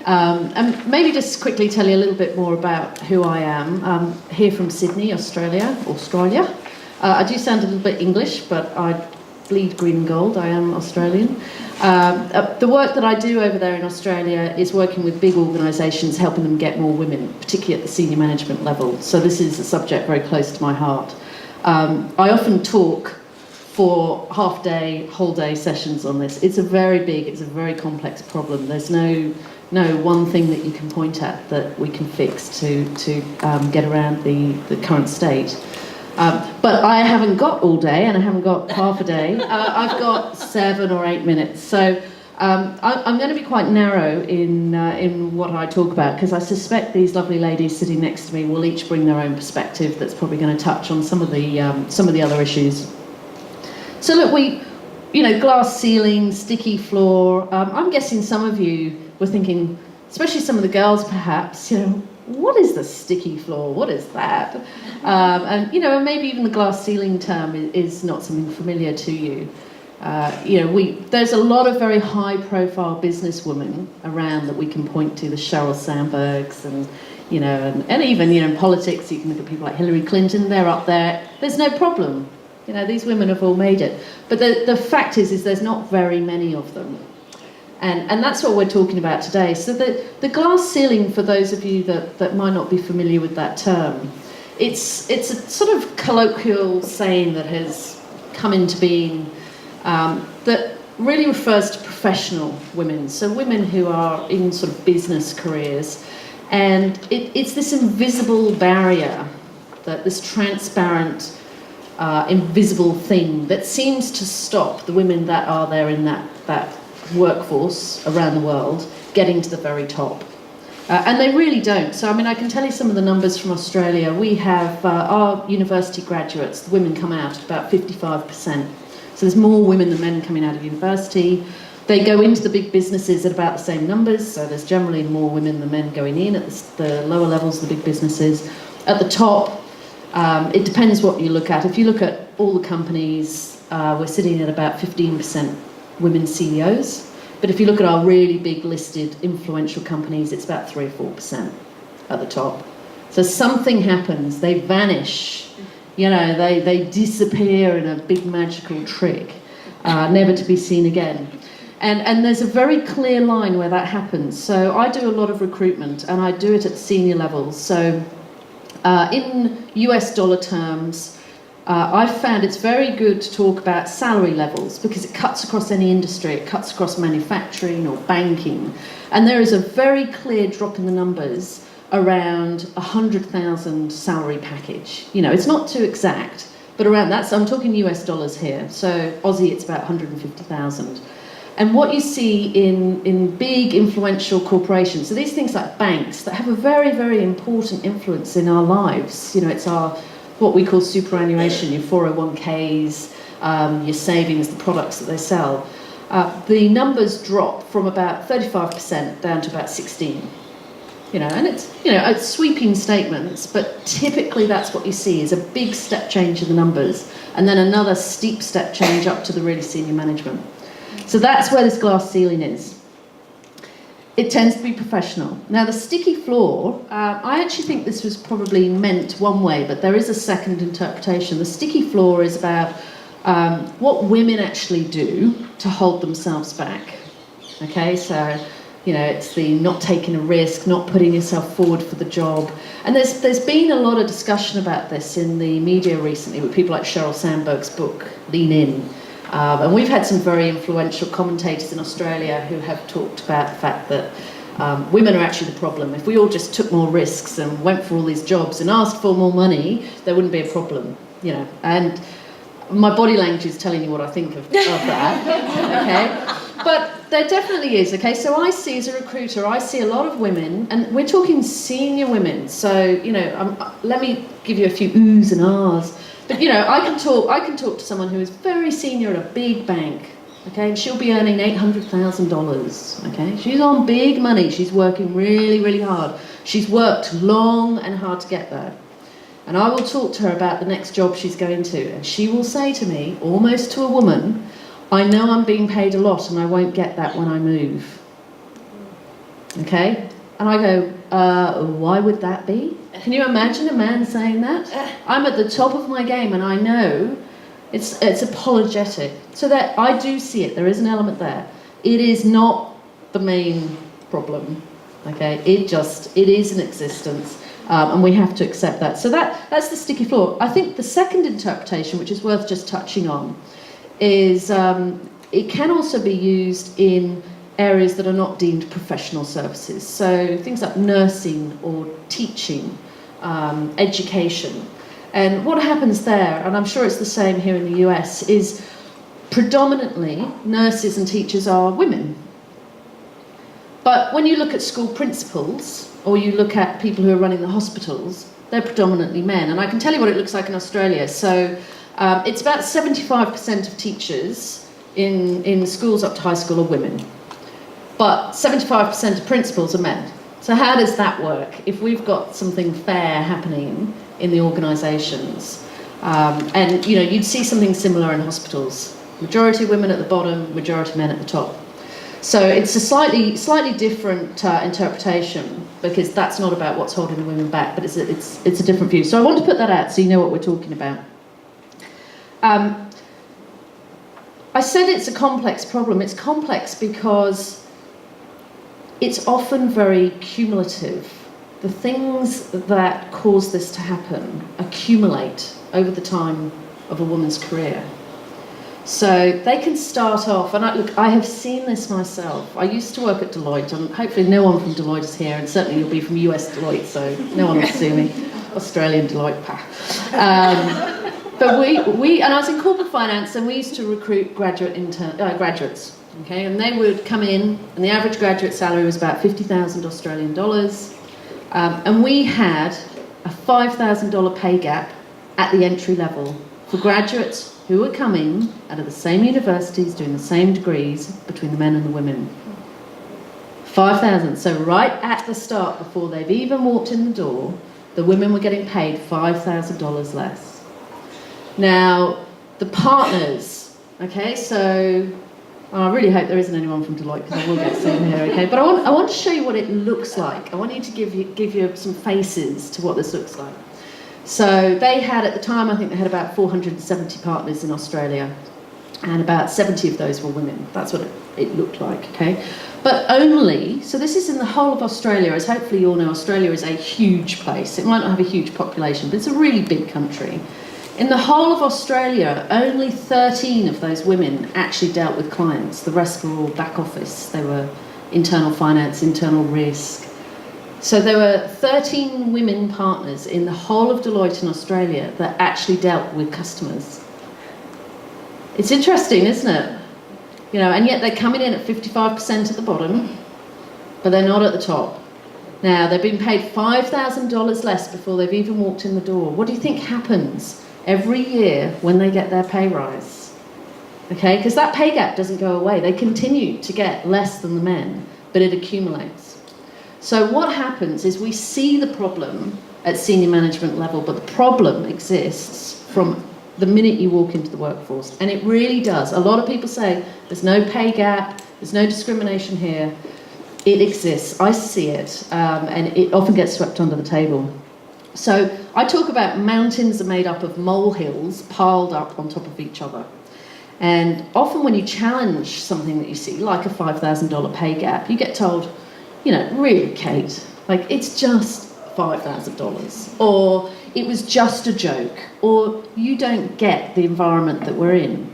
And maybe just quickly tell you a little bit more about who I am. I'm here from Sydney, Australia. I do sound a little bit English, but I bleed green and gold. I am Australian. The work that I do over there in Australia is working with big organisations, helping them get more women, particularly at the senior management level. So this is a subject very close to my heart. I often talk for half-day, whole-day sessions on this. It's a very complex problem. There's no one thing that you can point at that we can fix to get around the current state. But I haven't got all day, and I haven't got half a day. I've got 7 or 8 minutes. So I'm going to be quite narrow in what I talk about, because I suspect these lovely ladies sitting next to me will each bring their own perspective that's probably going to touch on some of the other issues. So look, glass ceiling, sticky floor. I'm guessing some of you were thinking, especially some of the girls perhaps, what is the sticky floor? What is that? And maybe even the glass ceiling term is not something familiar to you. There's a lot of very high-profile businesswomen around that we can point to, the Sheryl Sandbergs, and even in politics, you can look at people like Hillary Clinton. They're up there. There's no problem. These women have all made it. But the fact is there's not very many of them. And that's what we're talking about today. So the glass ceiling, for those of you that might not be familiar with that term, it's a sort of colloquial saying that has come into being that really refers to professional women, so women who are in sort of business careers. And it's this invisible barrier, this transparent, invisible thing that seems to stop the women that are there in that workforce around the world getting to the very top. And they really don't. So, I can tell you some of the numbers from Australia. We have our university graduates, the women come out at about 55%. So there's more women than men coming out of university. They go into the big businesses at about the same numbers. So there's generally more women than men going in at the lower levels of the big businesses. At the top, it depends what you look at. If you look at all the companies, we're sitting at about 15% women CEOs. But if you look at our really big listed influential companies, it's about 3 or 4% at the top. So something happens, they vanish, they disappear in a big magical trick, never to be seen again. And there's a very clear line where that happens. So I do a lot of recruitment, and I do it at senior levels. So in US dollar terms, I've found it's very good to talk about salary levels, because it cuts across any industry. It cuts across manufacturing or banking. And there is a very clear drop in the numbers around 100,000 salary package. It's not too exact, but around that. So I'm talking US dollars here. So Aussie, it's about 150,000. And what you see in big influential corporations, so these things like banks that have a very, very important influence in our lives. It's our what we call superannuation, your 401ks, your savings, the products that they sell. The numbers drop from about 35% down to about 16%. And it's sweeping statements, but typically that's what you see is a big step change in the numbers, and then another steep step change up to the really senior management. So that's where this glass ceiling is. It tends to be professional. Now, the sticky floor, I actually think this was probably meant one way, but there is a second interpretation. The sticky floor is about what women actually do to hold themselves back. Okay, so, it's the not taking a risk, not putting yourself forward for the job. And there's been a lot of discussion about this in the media recently with people like Sheryl Sandberg's book, Lean In. And we've had some very influential commentators in Australia who have talked about the fact that women are actually the problem. If we all just took more risks and went for all these jobs and asked for more money, there wouldn't be a problem, And my body language is telling you what I think of that, okay? But there definitely is, okay? So I see, as a recruiter, I see a lot of women, and we're talking senior women. So, let me give you a few oohs and ahs. But I can talk to someone who is very senior at a big bank, okay, and she'll be earning $800,000, okay. She's on big money. She's working really, really hard. She's worked long and hard to get there. And I will talk to her about the next job she's going to, and she will say to me, almost to a woman, "I know I'm being paid a lot, and I won't get that when I move." Okay? And I go, why would that be? Can you imagine a man saying that? I'm at the top of my game and I know it's apologetic. So that I do see it, there is an element there. It is not the main problem, okay? It is in existence, and we have to accept that. So that's the sticky floor. I think the second interpretation, which is worth just touching on, is it can also be used in areas that are not deemed professional services. So things like nursing or teaching, education. And what happens there, and I'm sure it's the same here in the US, is predominantly nurses and teachers are women. But when you look at school principals, or you look at people who are running the hospitals, they're predominantly men. And I can tell you what it looks like in Australia. So it's about 75% of teachers in schools up to high school are women. But 75% of principals are men. So how does that work? If we've got something fair happening in the organisations, and you'd see something similar in hospitals. Majority women at the bottom, majority men at the top. So it's a slightly different interpretation, because that's not about what's holding the women back, but it's a different view. So I want to put that out so you know what we're talking about. I said it's a complex problem. It's complex because it's often very cumulative. The things that cause this to happen accumulate over the time of a woman's career. So they can start off, and I have seen this myself. I used to work at Deloitte, and hopefully no one from Deloitte is here, and certainly you'll be from US Deloitte, so no one will sue me. Australian Deloitte, but we, and I was in corporate finance, and we used to recruit graduates. Okay, and they would come in, and the average graduate salary was about 50,000 Australian dollars. And we had a $5,000 pay gap at the entry level for graduates who were coming out of the same universities, doing the same degrees, between the men and the women. 5,000. So right at the start, before they've even walked in the door, the women were getting paid $5,000 less. Now, the partners, okay, so I really hope there isn't anyone from Deloitte, because I will get sued here, okay? But I want to show you what it looks like. I want you to give you some faces to what this looks like. So they had, at the time, I think they had about 470 partners in Australia, and about 70 of those were women. That's what it looked like, okay? But only, so this is in the whole of Australia. As hopefully you all know, Australia is a huge place. It might not have a huge population, but it's a really big country. In the whole of Australia, only 13 of those women actually dealt with clients. The rest were all back office. They were internal finance, internal risk. So there were 13 women partners in the whole of Deloitte in Australia that actually dealt with customers. It's interesting, isn't it? And yet they're coming in at 55% at the bottom, but they're not at the top. Now, they've been paid $5,000 less before they've even walked in the door. What do you think happens every year when they get their pay rise? Okay, because that pay gap doesn't go away. They continue to get less than the men, but it accumulates. So what happens is we see the problem at senior management level, but the problem exists from the minute you walk into the workforce. And it really does. A lot of people say there's no pay gap, there's no discrimination here. It exists. I see it, and it often gets swept under the table. So I talk about mountains are made up of molehills piled up on top of each other. And often when you challenge something that you see, like a $5,000 pay gap, you get told, really, Kate, like, it's just $5,000. Or it was just a joke. Or you don't get the environment that we're in.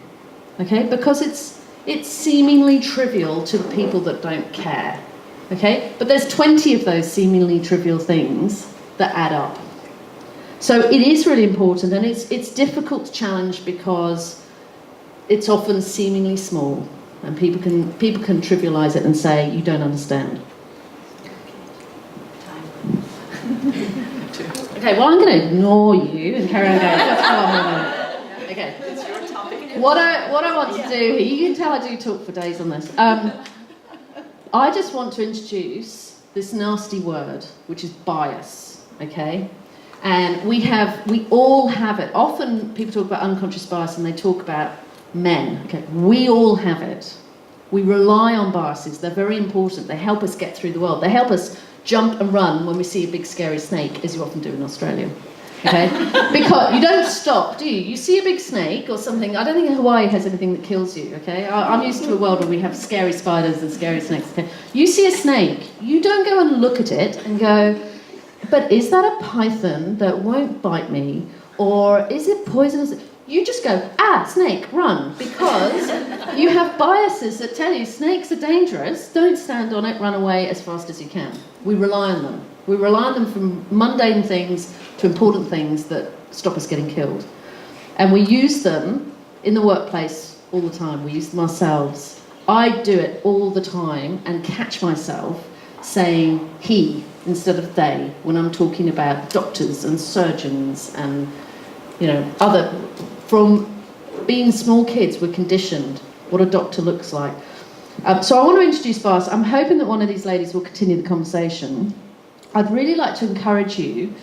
Okay? Because it's seemingly trivial to the people that don't care. Okay? But there's 20 of those seemingly trivial things that add up. So it is really important, and it's difficult to challenge because it's often seemingly small, and people can trivialise it and say you don't understand. Okay, well, I'm going to ignore you and carry on going. Just go on with it. Okay. It's your topic. What I want to do here, you can tell I do talk for days on this. I just want to introduce this nasty word, which is bias. Okay. And we all have it. Often people talk about unconscious bias and they talk about men. Okay, we all have it. We rely on biases. They're very important. They help us get through the world. They help us jump and run when we see a big scary snake, as you often do in Australia. Okay? Because you don't stop, do you? You see a big snake or something. I don't think Hawaii has anything that kills you, okay? I'm used to a world where we have scary spiders and scary snakes. Okay? You see a snake, you don't go and look at it and go, but is that a python that won't bite me? Or is it poisonous? You just go, snake, run, because you have biases that tell you snakes are dangerous, don't stand on it, run away as fast as you can. We rely on them. We rely on them from mundane things to important things that stop us getting killed. And we use them in the workplace all the time. We use them ourselves. I do it all the time and catch myself saying he instead of they when I'm talking about doctors and surgeons and, other. From being small kids, we're conditioned what a doctor looks like. So I want to introduce bias. I'm hoping that one of these ladies will continue the conversation. I'd really like to encourage you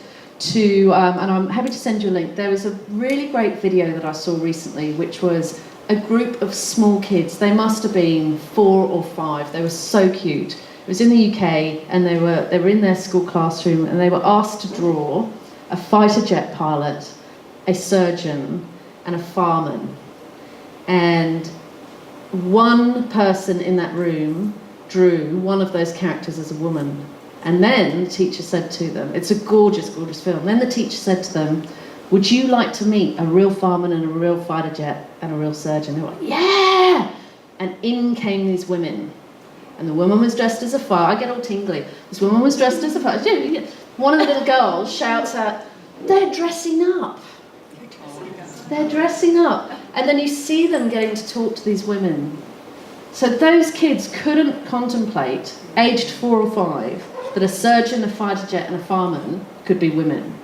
to, and I'm happy to send you a link, there was a really great video that I saw recently, which was a group of small kids. They must have been 4 or 5. They were so cute. It was in the UK, and they were in their school classroom, and they were asked to draw a fighter jet pilot, a surgeon, and a fireman. And one person in that room drew one of those characters as a woman. And then the teacher said to them, it's a gorgeous, gorgeous film. Then the teacher said to them, would you like to meet a real fireman and a real fighter jet and a real surgeon? They were like, yeah! And in came these women. And the woman was dressed as a fire. I get all tingly. This woman was dressed as a fire. One of the little girls shouts out, they're dressing up. They're dressing up. And then you see them getting to talk to these women. So those kids couldn't contemplate, aged 4 or 5, that a surgeon, a fighter jet, and a fireman could be women.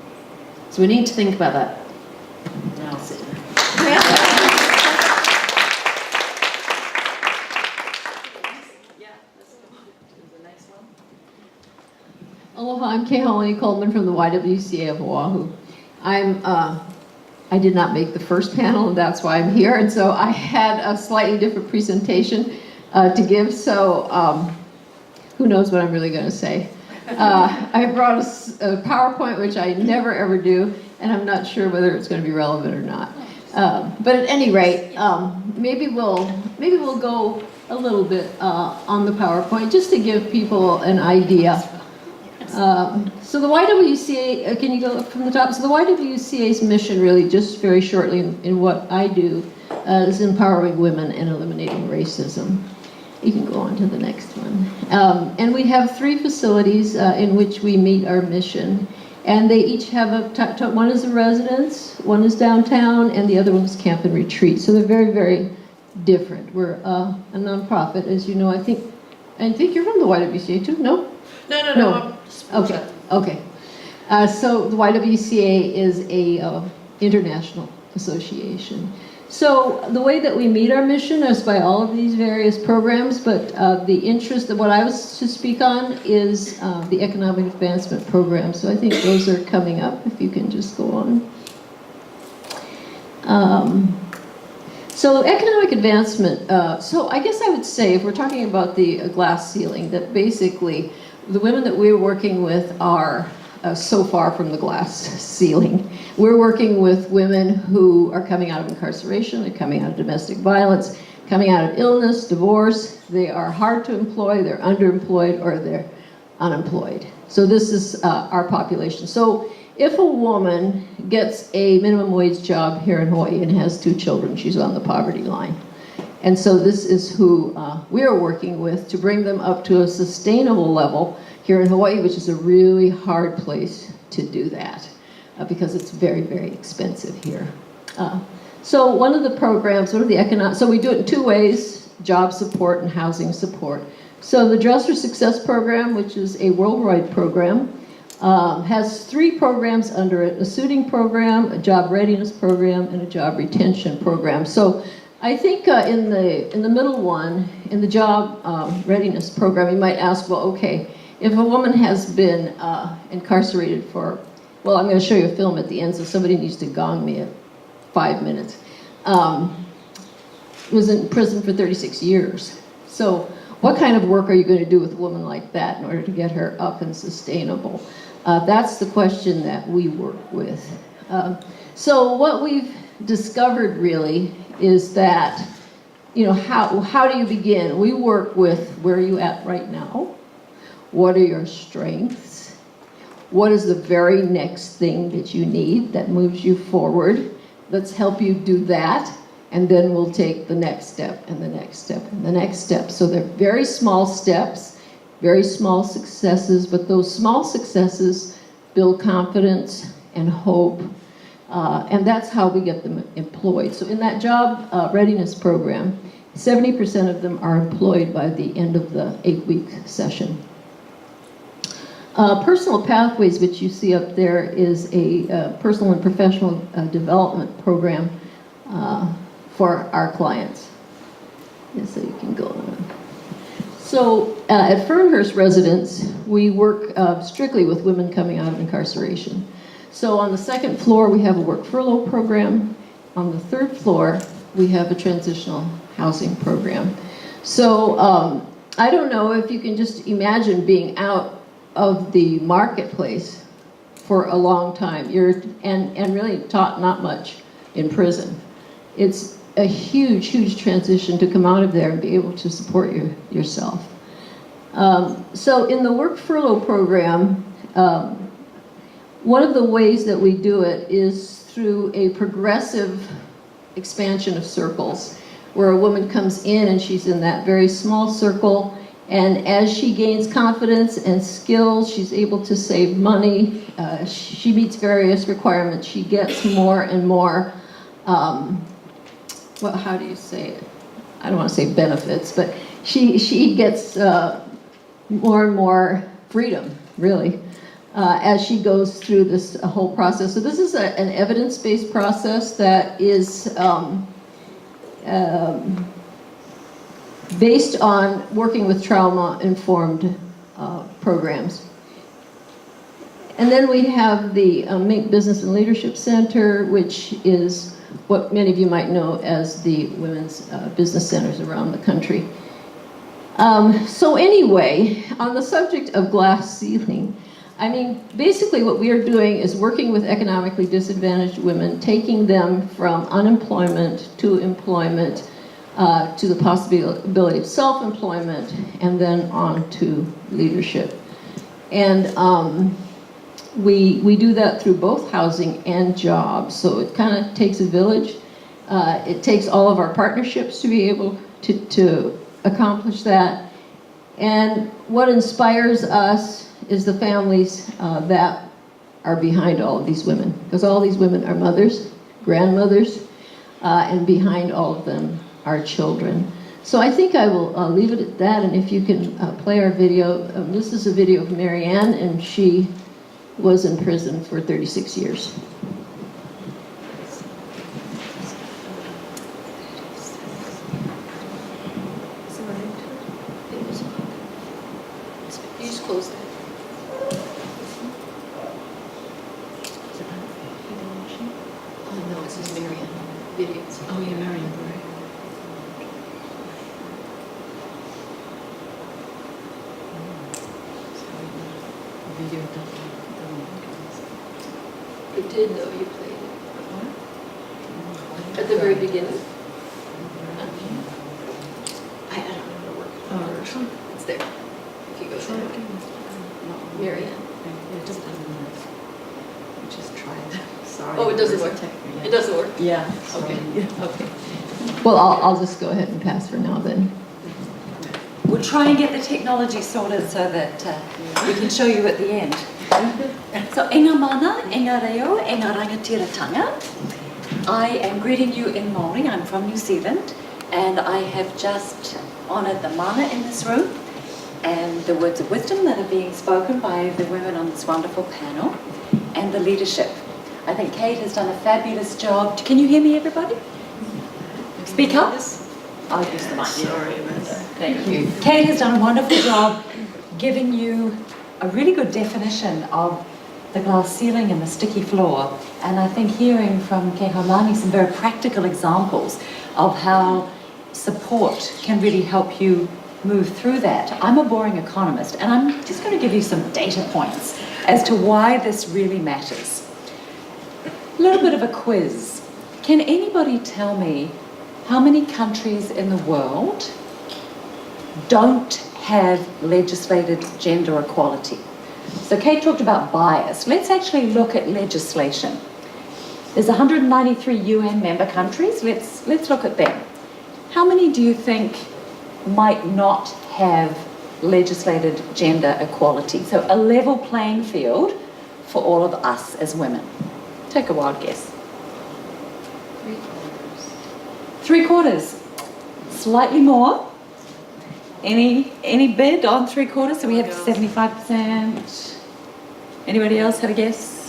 So we need to think about that. Now I'll sit down. Aloha, I'm Kay Holly Coleman from the YWCA of Oahu. I did not make the first panel, and that's why I'm here, and so I had a slightly different presentation to give, so who knows what I'm really going to say. I brought a PowerPoint, which I never ever do, and I'm not sure whether it's going to be relevant or not. But at any rate, maybe we'll go a little bit on the PowerPoint just to give people an idea. So the YWCA, can you go up from the top? So the YWCA's mission, really, just very shortly in what I do, is empowering women and eliminating racism. You can go on to the next one. And we have 3 facilities in which we meet our mission. And they each have one is a residence, one is downtown, and the other one is camp and retreat. So they're very, very different. We're a nonprofit, as you know. I think you're from the YWCA too, no? No. Okay. So the YWCA is a international association. So the way that we meet our mission is by all of these various programs, but the interest of what I was to speak on is the economic advancement program. So I think those are coming up, if you can just go on. So economic advancement, so I guess I would say, if we're talking about the glass ceiling, that basically the women that we're working with are so far from the glass ceiling. We're working with women who are coming out of incarceration, they're coming out of domestic violence, coming out of illness, divorce. They are hard to employ, they're underemployed, or they're unemployed. So this is our population. So if a woman gets a minimum wage job here in Hawaii and has 2 children, she's on the poverty line. And so this is who we are working with to bring them up to a sustainable level here in Hawaii, which is a really hard place to do that because it's very, very expensive here. So one of the programs, so we do it in 2 ways, job support and housing support. So the Dress for Success program, which is a worldwide program, has 3 programs under it: a suiting program, a job readiness program, and a job retention program. So I think in the middle one, in the job readiness program, you might ask, well, okay, if a woman has been incarcerated for, well, I'm going to show you a film at the end, so somebody needs to gong me at 5 minutes. Was in prison for 36 years. So what kind of work are you going to do with a woman like that in order to get her up and sustainable? That's the question that we work with. So what we've discovered really is that, you know, how do you begin? We work with where are you at right now? What are your strengths? What is the very next thing that you need that moves you forward? Let's help you do that, and then we'll take the next step and the next step and the next step. So they're very small steps, very small successes, but those small successes build confidence and hope, and that's how we get them employed. So in that job readiness program, 70% of them are employed by the end of the 8-week session. Personal Pathways, which you see up there, is a personal and professional development program for our clients. And so you can go on. So at Fernhurst Residence, we work strictly with women coming out of incarceration. So on the second floor, we have a work furlough program. On the third floor, we have a transitional housing program. So I don't know if you can just imagine being out of the marketplace for a long time. And really taught not much in prison. It's a huge, huge transition to come out of there and be able to support yourself. So in the work furlough program, one of the ways that we do it is through a progressive expansion of circles, where a woman comes in and she's in that very small circle, and as she gains confidence and skills, she's able to save money. She meets various requirements. She gets more and more, well, how do you say it? I don't want to say benefits, but she gets more and more freedom, really, as she goes through this whole process. So this is an evidence-based process that is based on working with trauma-informed programs. And then we have the Mink Business and Leadership Center, which is what many of you might know as the women's business centers around the country. So anyway, on the subject of glass ceiling, I mean, basically what we are doing is working with economically disadvantaged women, taking them from unemployment to employment, to the possibility of self-employment, and then on to leadership. And we do that through both housing and jobs. So it kind of takes a village. It takes all of our partnerships to be able to accomplish that. And what inspires us is the families that are behind all of these women. Because all these women are mothers, grandmothers, and behind all of them are children. So I think I will leave it at that, and if you can play our video. This is a video of Marianne, and she was in prison for 36 years. You just close that. Oh no, it says Marianne videos. Oh yeah, Marion, right. Video doesn't It did, though, you played it. At the very beginning. I don't remember working. It's there. If you go there. Marianne. Just try it. Sorry. Oh, it doesn't work. It doesn't work? Yeah. Okay. Okay. Well, I'll just go ahead and pass for now then. We'll try and get the technology sorted so that we can show you at the end. So, e ngā mana, e ngā reo, e ngā rangatiratanga. I am greeting you in Māori. I'm from New Zealand, and I have just honoured the mana in this room and the words of wisdom that are being spoken by the women on this wonderful panel, and the leadership. I think Kate has done a fabulous job. Can you hear me, everybody? Speak up. I'll use the mic. Sorry about that. Thank you. Kate has done a wonderful job giving you a really good definition of the glass ceiling and the sticky floor. And I think hearing from Kehaulani some very practical examples of how support can really help you move through that. I'm a boring economist, and I'm just going to give you some data points as to why this really matters. A little bit of a quiz. Can anybody tell me how many countries in the world don't have legislated gender equality? So Kate talked about bias. Let's actually look at legislation. There's 193 UN member countries. Let's look at them. How many do you think might not have legislated gender equality? So a level playing field for all of us as women. Take a wild guess. 3/4. Slightly more. Any bid on 3/4? So we have 75%. Anybody else had a guess?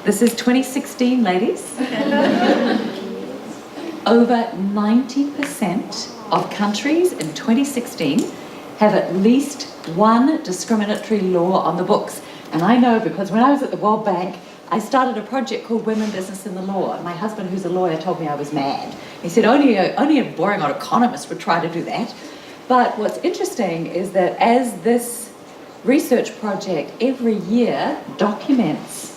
This is 2016, ladies. Over 90% of countries in 2016 have at least one discriminatory law on the books. And I know because when I was at the World Bank, I started a project called Women, Business and the Law. And my husband, who's a lawyer, told me I was mad. He said, only a boring old economist would try to do that. But what's interesting is that as this research project every year documents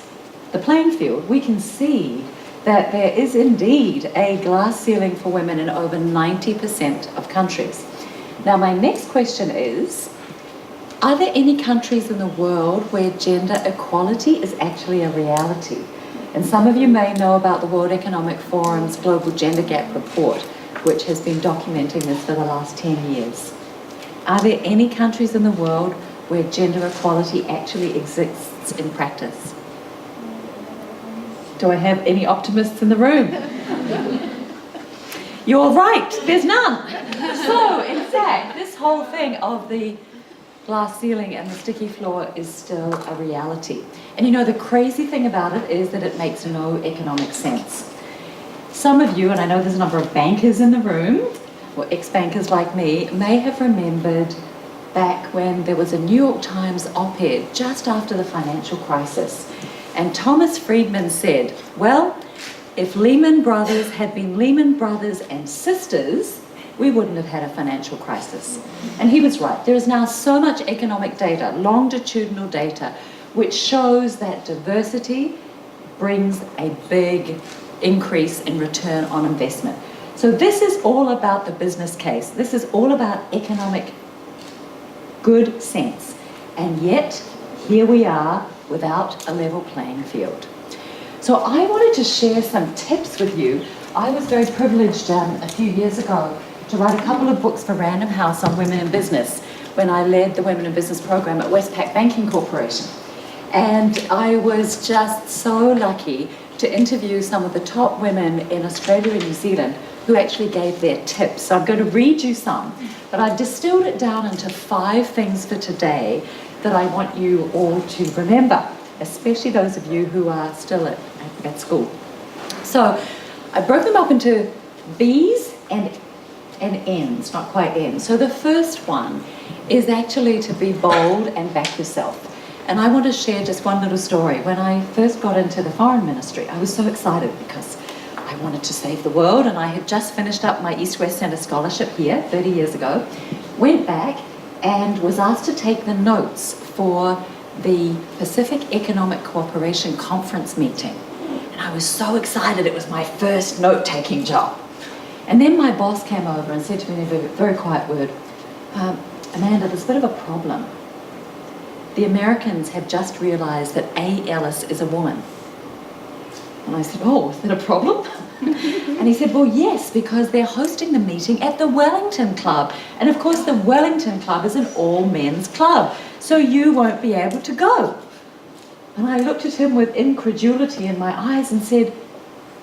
the playing field, we can see that there is indeed a glass ceiling for women in over 90% of countries. Now, my next question is, are there any countries in the world where gender equality is actually a reality? And some of you may know about the World Economic Forum's Global Gender Gap Report, which has been documenting this for the last 10 years. Are there any countries in the world where gender equality actually exists in practice? Do I have any optimists in the room? You're right, there's none. So, in fact, this whole thing of the glass ceiling and the sticky floor is still a reality. And you know, the crazy thing about it is that it makes no economic sense. Some of you, and I know there's a number of bankers in the room, or ex-bankers like me, may have remembered back when there was a New York Times op-ed just after the financial crisis. And Thomas Friedman said, well, if Lehman Brothers had been Lehman Brothers and sisters, we wouldn't have had a financial crisis. And he was right. There is now so much economic data, longitudinal data, which shows that diversity brings a big increase in return on investment. So this is all about the business case. This is all about economic good sense. And yet, here we are without a level playing field. So I wanted to share some tips with you. I was very privileged a few years ago to write a couple of books for Random House on women in business when I led the Women in Business program at Westpac Banking Corporation. And I was just so lucky to interview some of the top women in Australia and New Zealand who actually gave their tips. So I'm going to read you some, but I've distilled it down into 5 things for today that I want you all to remember, especially those of you who are still at school. So I broke them up into B's and N's, not quite N's. So the first one is actually to be bold and back yourself. And I want to share just one little story. When I first got into the foreign ministry, I was so excited because I wanted to save the world, and I had just finished up my East-West Centre scholarship here 30 years ago, went back and was asked to take the notes for the Pacific Economic Cooperation Conference meeting. And I was so excited, it was my first note-taking job. And then my boss came over and said to me in a very, very quiet word, Amanda, there's a bit of a problem. The Americans have just realised that A. Ellis is a woman. And I said, oh, is that a problem? And he said, well, yes, because they're hosting the meeting at the Wellington Club. And of course, the Wellington Club is an all-men's club, so you won't be able to go. And I looked at him with incredulity in my eyes and said,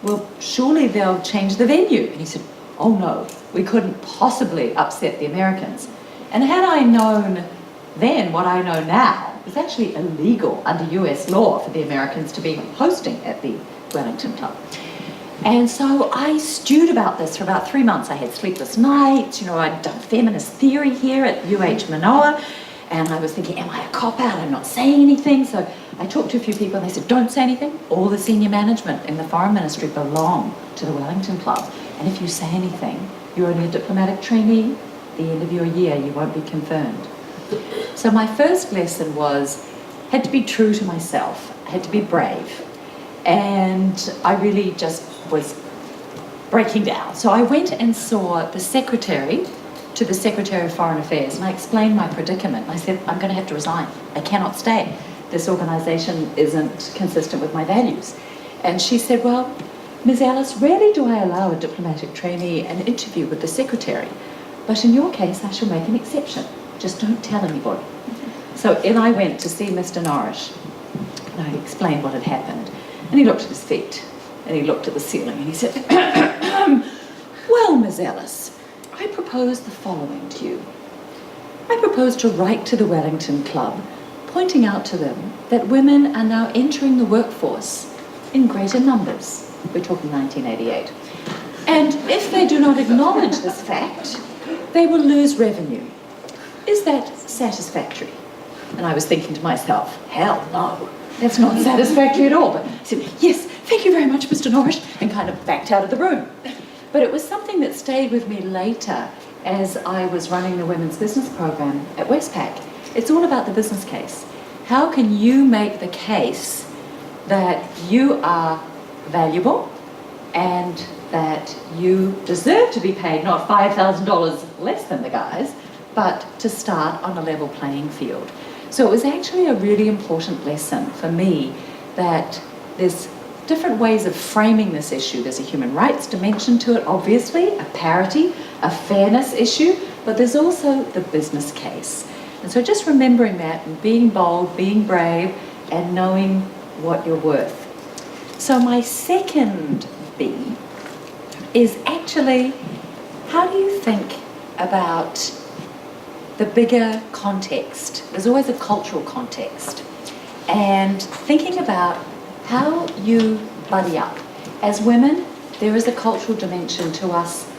well, surely they'll change the venue. And he said, oh no, we couldn't possibly upset the Americans. And had I known then what I know now, it was actually illegal under US law for the Americans to be hosting at the Wellington Club. And so I stewed about this for about 3 months. I had sleepless nights, I'd done feminist theory here at UH Manoa, and I was thinking, am I a cop-out? I'm not saying anything. So I talked to a few people and they said, don't say anything. All the senior management in the foreign ministry belong to the Wellington Club. And if you say anything, you're only a diplomatic trainee. the end of your year, you won't be confirmed. So my first lesson had to be true to myself, had to be brave. And I really just was breaking down. So I went and saw the Secretary of Foreign Affairs, and I explained my predicament. I said, I'm going to have to resign. I cannot stay. This organisation isn't consistent with my values. And she said, well, Ms. Alice, rarely do I allow a diplomatic trainee an interview with the Secretary, but in your case, I shall make an exception. Just don't tell anybody. So in I went to see Mr. Norrish, and I explained what had happened. And he looked at his feet, and he looked at the ceiling, and he said, well, Ms. Alice, I propose the following to you. I propose to write to the Wellington Club, pointing out to them that women are now entering the workforce in greater numbers. We're talking 1988. And if they do not acknowledge this fact, they will lose revenue. Is that satisfactory? And I was thinking to myself, hell no, that's not satisfactory at all. But I said, yes, thank you very much, Mr. Norrish, and kind of backed out of the room. But it was something that stayed with me later as I was running the women's business program at Westpac. It's all about the business case. How can you make the case that you are valuable and that you deserve to be paid not $5,000 less than the guys, but to start on a level playing field? So it was actually a really important lesson for me that there's different ways of framing this issue. There's a human rights dimension to it, obviously, a parity, a fairness issue, but there's also the business case. And so just remembering that and being bold, being brave, and knowing what you're worth. So my second B is actually, how do you think about the bigger context? There's always a cultural context. And thinking about how you buddy up. As women, there is a cultural dimension to us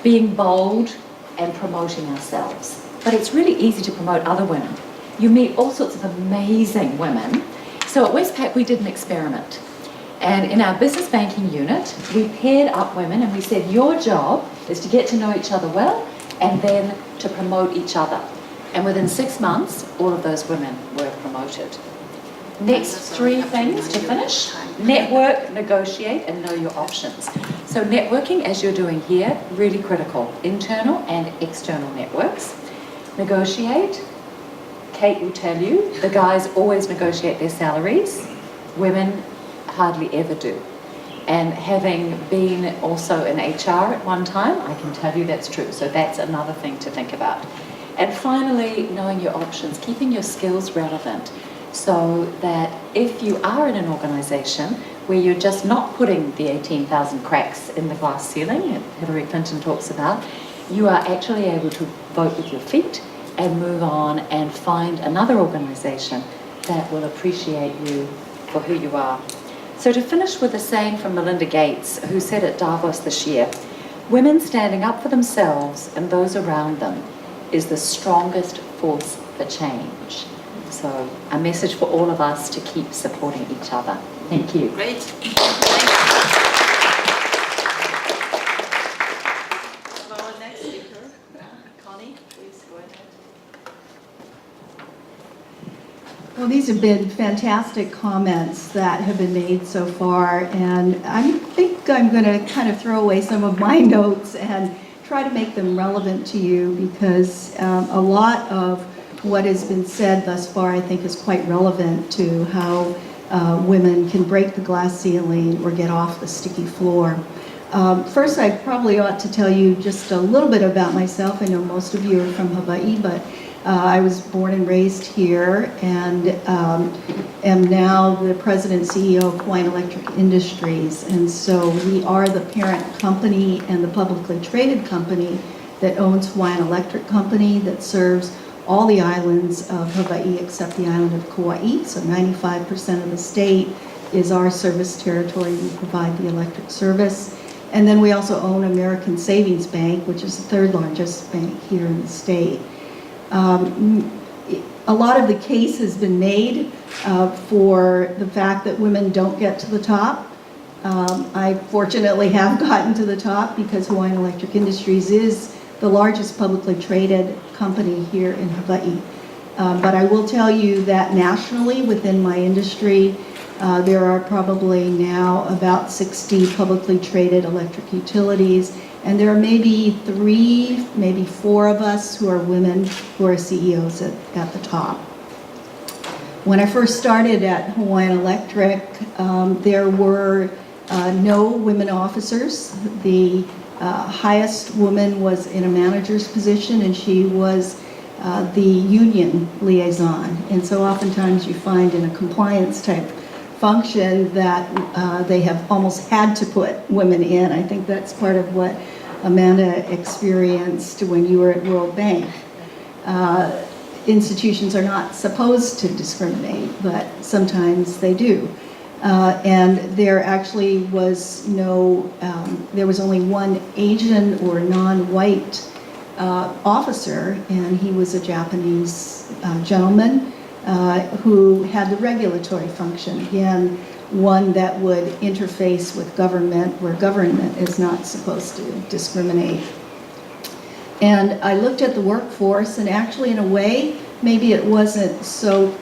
being bold and promoting ourselves. But it's really easy to promote other women. You meet all sorts of amazing women. So at Westpac, we did an experiment. And in our business banking unit, we paired up women and we said, your job is to get to know each other well and then to promote each other. And within 6 months, all of those women were promoted. Next 3 things to finish: network, negotiate, and know your options. So networking, as you're doing here, really critical. Internal and external networks. Negotiate. Kate will tell you, the guys always negotiate their salaries. Women hardly ever do. And having been also in HR at one time, I can tell you that's true. So that's another thing to think about. And finally, knowing your options, keeping your skills relevant, so that if you are in an organisation where you're just not putting the 18,000 cracks in the glass ceiling that Hillary Clinton talks about, you are actually able to vote with your feet and move on and find another organisation that will appreciate you for who you are. So to finish with a saying from Melinda Gates, who said at Davos this year, women standing up for themselves and those around them is the strongest force for change. So a message for all of us to keep supporting each other. Thank you. Great. Our next speaker, Connie, please go ahead. Well, these have been fantastic comments that have been made so far, and I think I'm going to kind of throw away some of my notes and try to make them relevant to you, because a lot of what has been said thus far, I think, is quite relevant to how women can break the glass ceiling or get off the sticky floor. First, I probably ought to tell you just a little bit about myself. I know most of you are from Hawaii, but I was born and raised here, and am now the president and CEO of Hawai'i Electric Industries. And so we are the parent company and the publicly traded company that owns Hawaiian Electric Company, that serves all the islands of Hawaii except the island of Kauai. So 95% of the state is our service territory. We provide the electric service. And then we also own American Savings Bank, which is the third largest bank here in the state. A lot of the case has been made for the fact that women don't get to the top. I fortunately have gotten to the top because Hawaiian Electric Industries is the largest publicly traded company here in Hawaii. But I will tell you that nationally within my industry, there are probably now about 60 publicly traded electric utilities, and there are maybe 3, maybe 4 of us who are women who are CEOs at the top. When I first started at Hawaiian Electric, there were no women officers. The highest woman was in a manager's position, and she was the union liaison. And so oftentimes you find in a compliance type function that they have almost had to put women in. I think that's part of what Amanda experienced when you were at World Bank. Institutions are not supposed to discriminate, but sometimes they do. And there actually was there was only one Asian or non-white officer, and he was a Japanese gentleman who had the regulatory function. Again, one that would interface with government where government is not supposed to discriminate. And I looked at the workforce, and actually in a way, maybe it wasn't so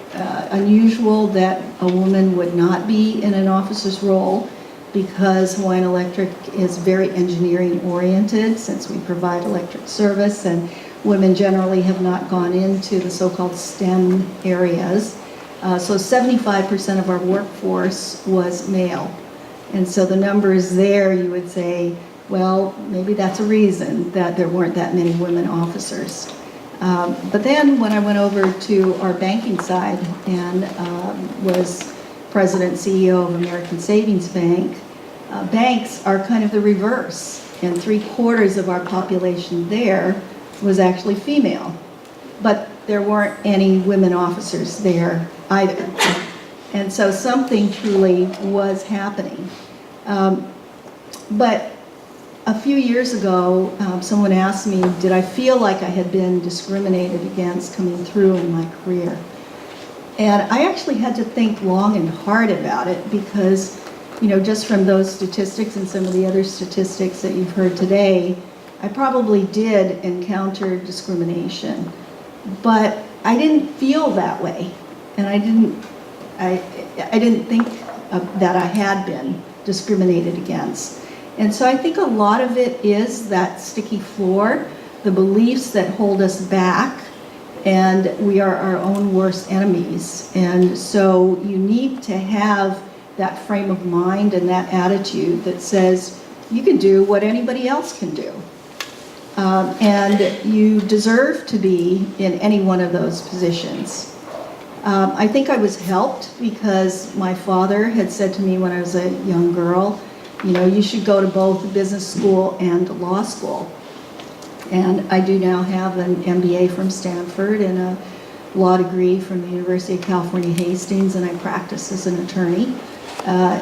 unusual that a woman would not be in an officer's role, because Hawaiian Electric is very engineering oriented, since we provide electric service, and women generally have not gone into the so-called STEM areas. So 75% of our workforce was male. And so the numbers there, you would say, well, maybe that's a reason that there weren't that many women officers. But then when I went over to our banking side and was president and CEO of American Savings Bank, banks are kind of the reverse. And 3/4 of our population there was actually female. But there weren't any women officers there either. And so something truly was happening. But a few years ago, someone asked me, did I feel like I had been discriminated against coming through in my career? And I actually had to think long and hard about it, because, just from those statistics and some of the other statistics that you've heard today, I probably did encounter discrimination. But I didn't feel that way. And I didn't think that I had been discriminated against. And so I think a lot of it is that sticky floor, the beliefs that hold us back, and we are our own worst enemies. And so you need to have that frame of mind and that attitude that says you can do what anybody else can do. And you deserve to be in any one of those positions. I think I was helped because my father had said to me when I was a young girl, you should go to both business school and law school. And I do now have an MBA from Stanford and a law degree from the University of California, Hastings, and I practice as an attorney. I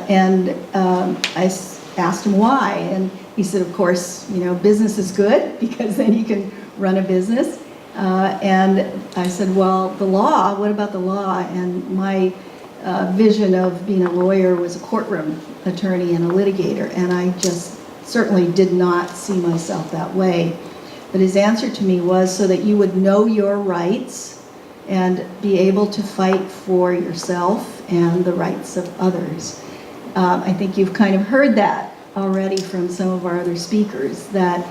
asked him why, and he said, of course, business is good because then you can run a business. And I said, well, the law, what about the law? And my vision of being a lawyer was a courtroom attorney and a litigator, and I just certainly did not see myself that way. But his answer to me was so that you would know your rights and be able to fight for yourself and the rights of others. I think you've kind of heard that already from some of our other speakers, that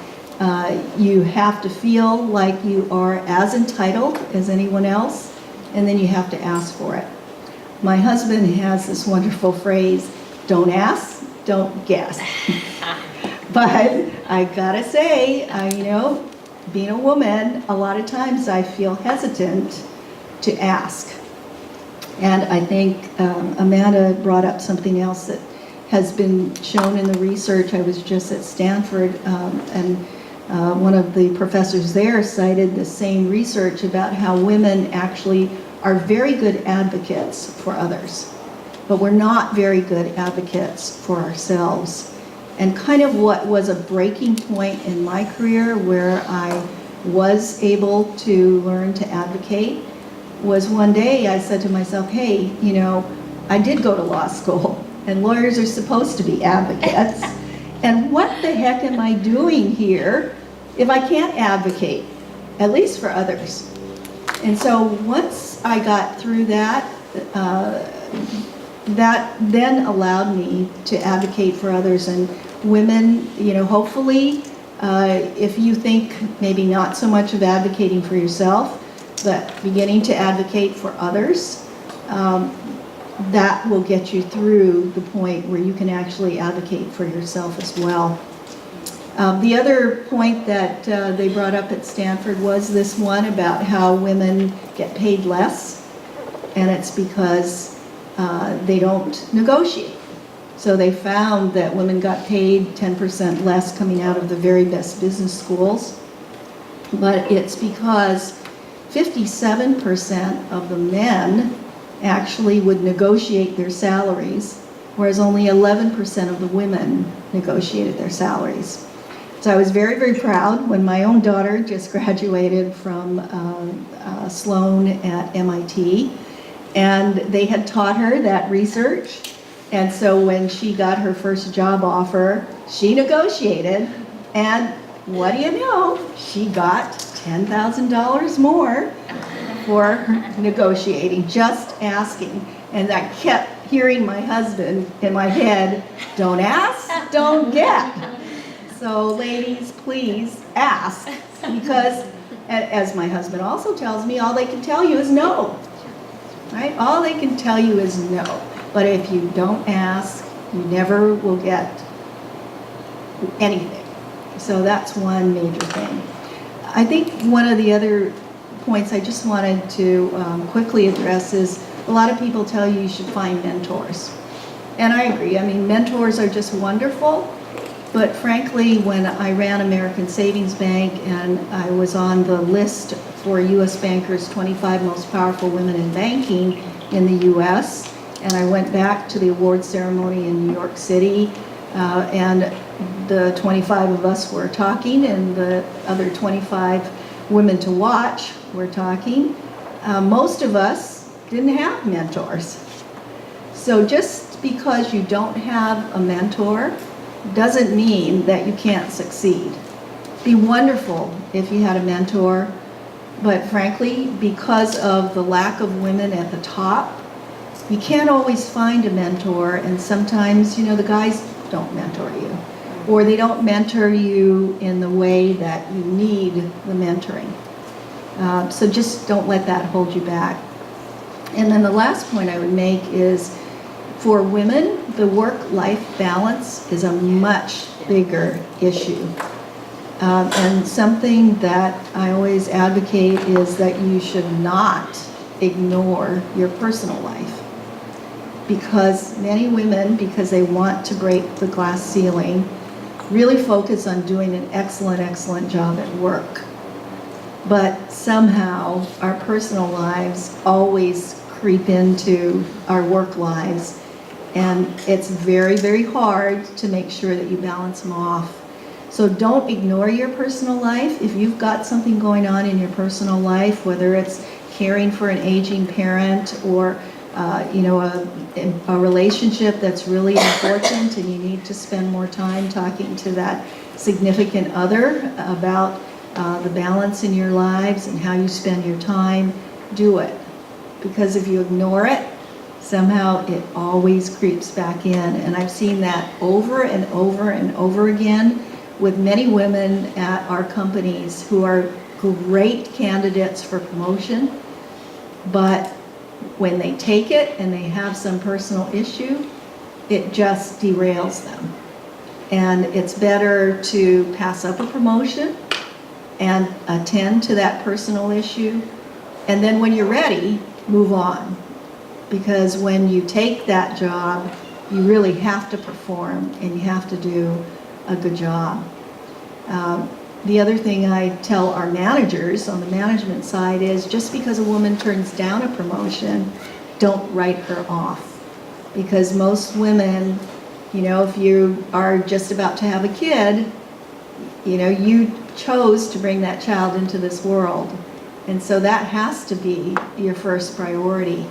you have to feel like you are as entitled as anyone else, and then you have to ask for it. My husband has this wonderful phrase, don't ask, don't guess. But I gotta say, being a woman, a lot of times I feel hesitant to ask. And I think Amanda brought up something else that has been shown in the research. I was just at Stanford, and one of the professors there cited the same research about how women actually are very good advocates for others, but we're not very good advocates for ourselves. And kind of what was a breaking point in my career where I was able to learn to advocate was one day I said to myself, hey, I did go to law school, and lawyers are supposed to be advocates, and what the heck am I doing here if I can't advocate, at least for others? And so once I got through that, that then allowed me to advocate for others. And women, you know, hopefully, if you think maybe not so much of advocating for yourself, but beginning to advocate for others, that will get you through the point where you can actually advocate for yourself as well. The other point that they brought up at Stanford was this one about how women get paid less, and it's because they don't negotiate. So they found that women got paid 10% less coming out of the very best business schools, but it's because 57% of the men actually would negotiate their salaries, whereas only 11% of the women negotiated their salaries. So I was very, very proud when my own daughter just graduated from Sloan at MIT, and they had taught her that research. And so when she got her first job offer, she negotiated, and what do you know? She got $10,000 more for negotiating, just asking. And I kept hearing my husband in my head, don't ask, don't get. So ladies, please ask, because as my husband also tells me, all they can tell you is no, right? All they can tell you is no. But if you don't ask, you never will get anything. So that's one major thing. I think one of the other points I just wanted to quickly address is a lot of people tell you should find mentors. And I agree. I mean, mentors are just wonderful. But frankly, when I ran American Savings Bank and I was on the list for U.S. Bankers' 25 most powerful women in banking in the U.S., and I went back to the award ceremony in New York City, and the 25 of us were talking, and the other 25 women to watch were talking. Most of us didn't have mentors. So just because you don't have a mentor doesn't mean that you can't succeed. It'd be wonderful if you had a mentor, but frankly, because of the lack of women at the top, you can't always find a mentor, and sometimes, you know, the guys don't mentor you, or they don't mentor you in the way that you need the mentoring. So just don't let that hold you back. And then the last point I would make is, for women, the work-life balance is a much bigger issue. And something that I always advocate is that you should not ignore your personal life. Because many women, because they want to break the glass ceiling, really focus on doing an excellent, excellent job at work. But somehow our personal lives always creep into our work lives. And it's very, very hard to make sure that you balance them off. So don't ignore your personal life. If you've got something going on in your personal life, whether it's caring for an aging parent or a relationship that's really important and you need to spend more time talking to that significant other about the balance in your lives and how you spend your time, do it. Because if you ignore it, somehow it always creeps back in. And I've seen that over and over and over again with many women at our companies who are great candidates for promotion, but when they take it and they have some personal issue, it just derails them. And it's better to pass up a promotion and attend to that personal issue, and then when you're ready, move on. Because when you take that job, you really have to perform and you have to do a good job. The other thing I tell our managers on the management side is, just because a woman turns down a promotion, don't write her off. Because most women, you know, if you are just about to have a kid, you know, you chose to bring that child into this world. And so that has to be your first priority.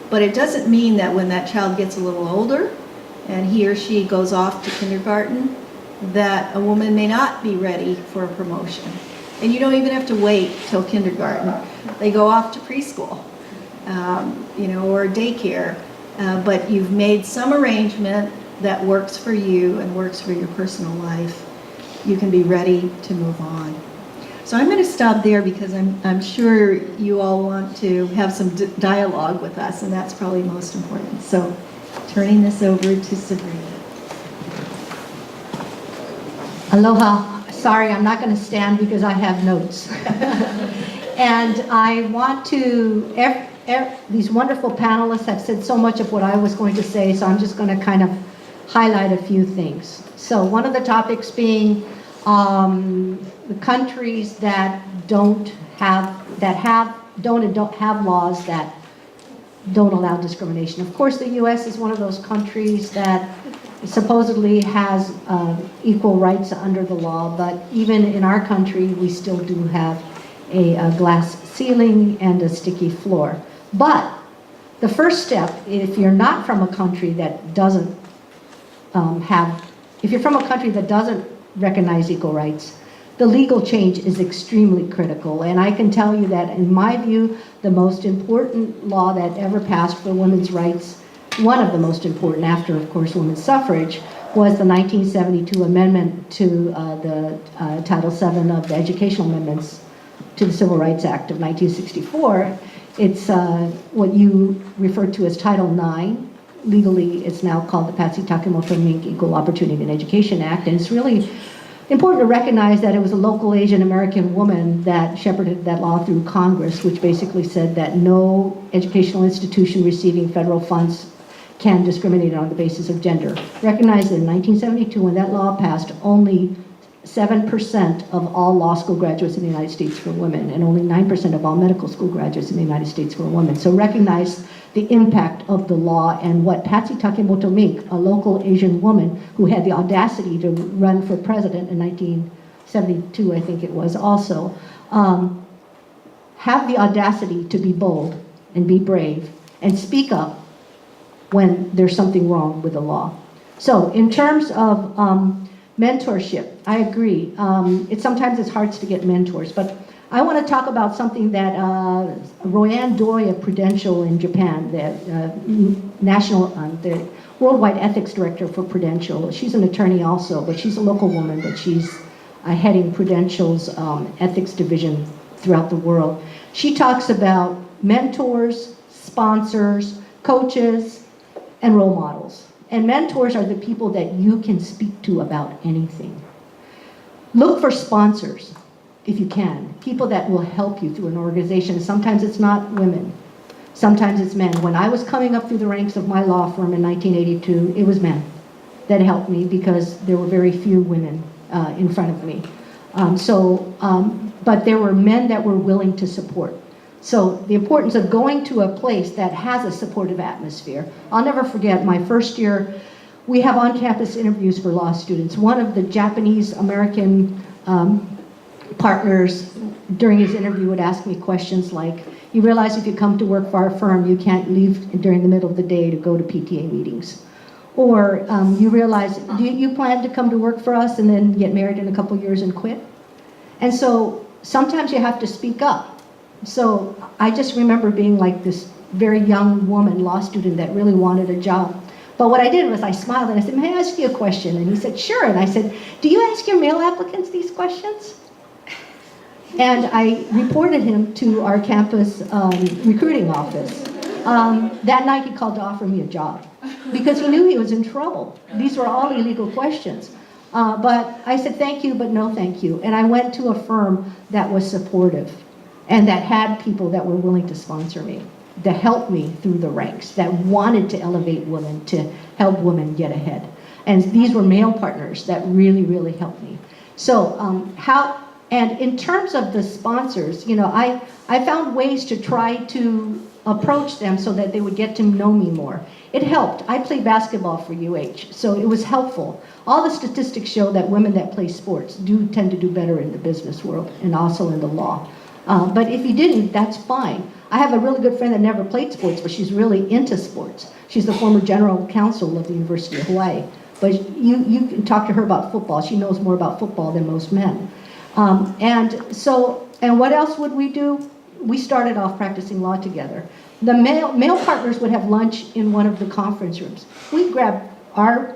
But it doesn't mean that when that child gets a little older and he or she goes off to kindergarten, that a woman may not be ready for a promotion. And you don't even have to wait till kindergarten. They go off to preschool, or daycare. But you've made some arrangement that works for you and works for your personal life. You can be ready to move on. So I'm going to stop there because I'm sure you all want to have some dialogue with us, and that's probably most important. So turning this over to Sabrina. Aloha. Sorry, I'm not going to stand because I have notes. And I want to, these wonderful panelists have said so much of what I was going to say, so I'm just going to kind of highlight a few things. So one of the topics being the countries that don't have laws that don't allow discrimination. Of course, the U.S. is one of those countries that supposedly has equal rights under the law, but even in our country, we still do have a glass ceiling and a sticky floor. But the first step, if you're not from a country that doesn't if you're from a country that doesn't recognize equal rights, the legal change is extremely critical. And I can tell you that, in my view, the most important law that ever passed for women's rights, one of the most important after, of course, women's suffrage, was the 1972 amendment to the Title VII of the Educational Amendments to the Civil Rights Act of 1964. It's what you refer to as Title IX. Legally, it's now called the Patsy Takemoto Mink Equal Opportunity in Education Act, and it's really important to recognize that it was a local Asian American woman that shepherded that law through Congress, which basically said that no educational institution receiving federal funds can discriminate on the basis of gender. Recognized that in 1972, when that law passed, only 7% of all law school graduates in the United States were women, and only 9% of all medical school graduates in the United States were women. So recognize the impact of the law, and what Patsy Takemoto Mink, a local Asian woman who had the audacity to run for president in 1972, I think it was also, have the audacity to be bold and be brave and speak up when there's something wrong with the law. So in terms of mentorship, I agree. Sometimes it's hard to get mentors, but I want to talk about something that Royanne Doi of Prudential in Japan, the the worldwide ethics director for Prudential. She's an attorney also, but she's a local woman, but she's heading Prudential's ethics division throughout the world. She talks about mentors, sponsors, coaches, and role models. And mentors are the people that you can speak to about anything. Look for sponsors, if you can, people that will help you through an organization. Sometimes it's not women, sometimes it's men. When I was coming up through the ranks of my law firm in 1982, it was men that helped me because there were very few women in front of me. But there were men that were willing to support. So the importance of going to a place that has a supportive atmosphere. I'll never forget my first year, we have on-campus interviews for law students. One of the Japanese American partners during his interview would ask me questions like, you realize if you come to work for our firm, you can't leave during the middle of the day to go to PTA meetings. Or you realize, do you plan to come to work for us and then get married in a couple years and quit? And so sometimes you have to speak up. So I just remember being like this very young woman, law student, that really wanted a job. But what I did was I smiled and I said, may I ask you a question? And he said, sure. And I said, do you ask your male applicants these questions? And I reported him to our campus recruiting office. That night he called to offer me a job because he knew he was in trouble. These were all illegal questions. But I said, thank you, but no thank you. And I went to a firm that was supportive and that had people that were willing to sponsor me, to help me through the ranks, that wanted to elevate women, to help women get ahead. And these were male partners that really, really helped me. So and in terms of the sponsors, I found ways to try to approach them so that they would get to know me more. It helped. I played basketball for UH, so it was helpful. All the statistics show that women that play sports do tend to do better in the business world and also in the law. But if you didn't, that's fine. I have a really good friend that never played sports, but she's really into sports. She's the former general counsel of the University of Hawaii. But you can talk to her about football. She knows more about football than most men. And what else would we do? We started off practicing law together. The male partners would have lunch in one of the conference rooms. We'd grab our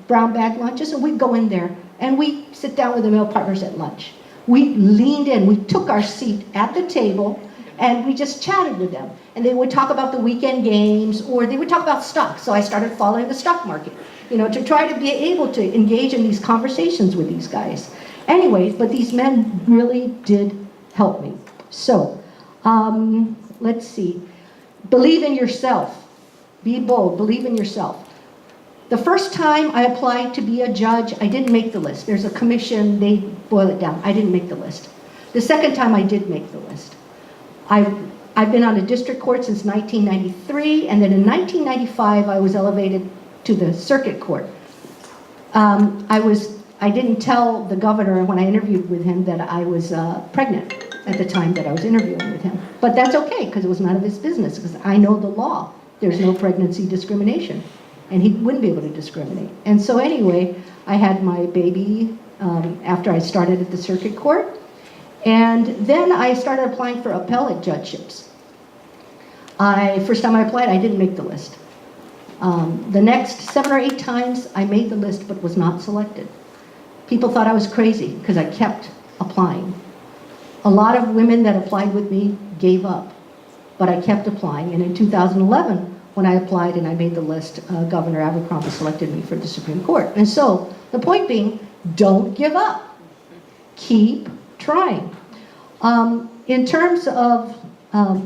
brown bag lunches and we'd go in there and we'd sit down with the male partners at lunch. We leaned in, we took our seat at the table and we just chatted with them. And they would talk about the weekend games or they would talk about stocks. So I started following the stock market, to try to be able to engage in these conversations with these guys. Anyways, but these men really did help me. So, let's see. Believe in yourself. Be bold. Believe in yourself. The first time I applied to be a judge, I didn't make the list. There's a commission, they boil it down. I didn't make the list. The second time I did make the list. I've been on a district court since 1993, and then in 1995 I was elevated to the circuit court. I didn't tell the governor when I interviewed with him that I was pregnant at the time that I was interviewing with him. But that's okay, because it was none of his business, because I know the law. There's no pregnancy discrimination, and he wouldn't be able to discriminate. And so anyway, I had my baby after I started at the circuit court, and then I started applying for appellate judgeships. First time I applied, I didn't make the list. The next 7 or 8 times, I made the list but was not selected. People thought I was crazy because I kept applying. A lot of women that applied with me gave up, but I kept applying. And in 2011, when I applied and I made the list, Governor Abercrombie selected me for the Supreme Court. And so the point being, don't give up. Keep trying. In terms of a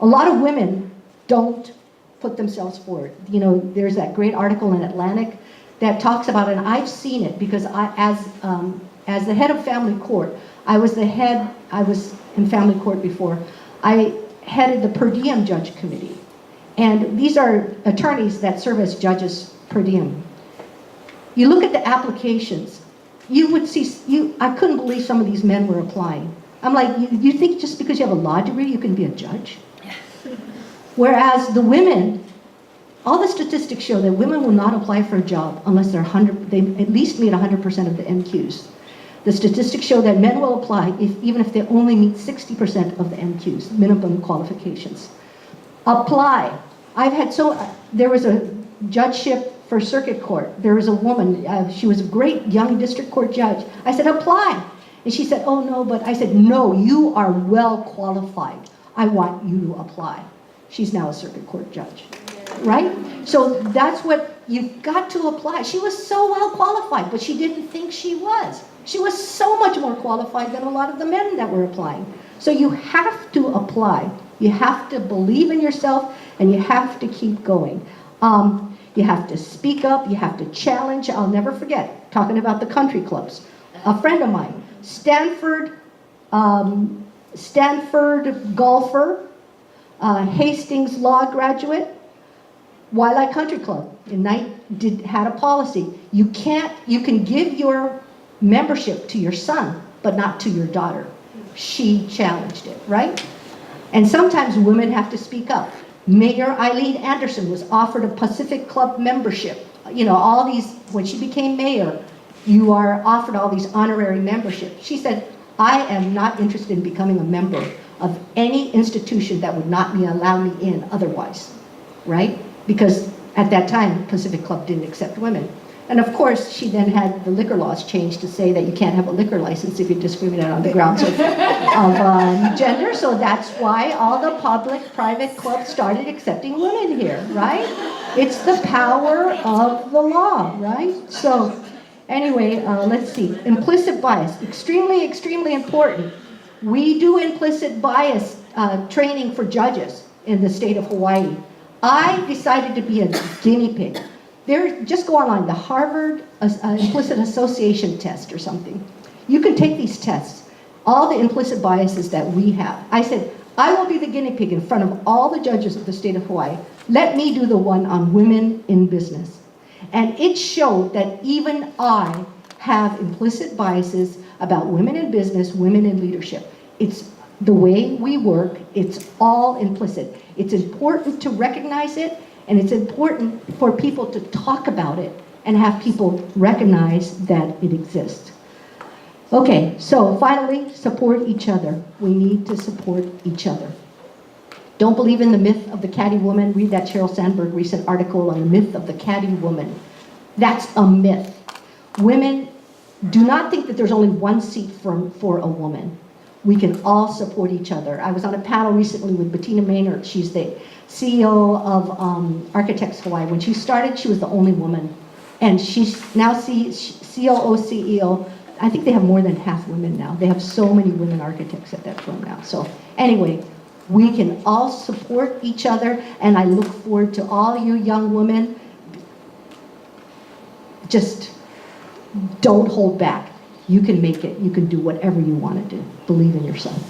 lot of women don't put themselves forward. There's that great article in Atlantic that talks about it, and I've seen it because as the head of family court, I was in family court before. I headed the per diem judge committee. And these are attorneys that serve as judges per diem. You look at the applications, you would see, I couldn't believe some of these men were applying. I'm like, you think just because you have a law degree, you can be a judge? Whereas the women, all the statistics show that women will not apply for a job unless they at least meet 100% of the MQs. The statistics show that men will apply even if they only meet 60% of the MQs, minimum qualifications. Apply. There was a judgeship for circuit court. There was a woman, she was a great young district court judge. I said, apply. And she said, oh no, but I said, no, you are well qualified. I want you to apply. She's now a circuit court judge, right? So that's what, you've got to apply. She was so well qualified, but she didn't think she was. She was so much more qualified than a lot of the men that were applying. So you have to apply. You have to believe in yourself, and you have to keep going. You have to speak up. You have to challenge. I'll never forget, talking about the country clubs. A friend of mine, Stanford golfer, Hastings Law graduate, Waialae Country Club had a policy. You can give your membership to your son, but not to your daughter. She challenged it, right? And sometimes women have to speak up. Mayor Eileen Anderson was offered a Pacific Club membership. All these, when she became mayor, you are offered all these honorary memberships. She said, I am not interested in becoming a member of any institution that would not allow me in otherwise, right? Because at that time, Pacific Club didn't accept women. And of course, she then had the liquor laws changed to say that you can't have a liquor license if you discriminate on the grounds of gender. So that's why all the public-private clubs started accepting women here, right? It's the power of the law, right? So anyway, let's see. Implicit bias, extremely, extremely important. We do implicit bias training for judges in the state of Hawaii. I decided to be a guinea pig. Just go online, the Harvard Implicit Association test or something. You can take these tests, all the implicit biases that we have. I said, I will be the guinea pig in front of all the judges of the state of Hawaii. Let me do the one on women in business. And it showed that even I have implicit biases about women in business, women in leadership. It's the way we work, it's all implicit. It's important to recognize it, and it's important for people to talk about it and have people recognize that it exists. Okay, so finally, support each other. We need to support each other. Don't believe in the myth of the catty woman. Read that Sheryl Sandberg recent article on the myth of the catty woman. That's a myth. Women, do not think that there's only one seat for a woman. We can all support each other. I was on a panel recently with Bettina Maynard. She's the CEO of Architects Hawaii. When she started, she was the only woman. And she's now COO, CEO. I think they have more than half women now. They have so many women architects at that firm now. So anyway, we can all support each other, and I look forward to all you young women. Just don't hold back. You can make it. You can do whatever you want to do. Believe in yourself.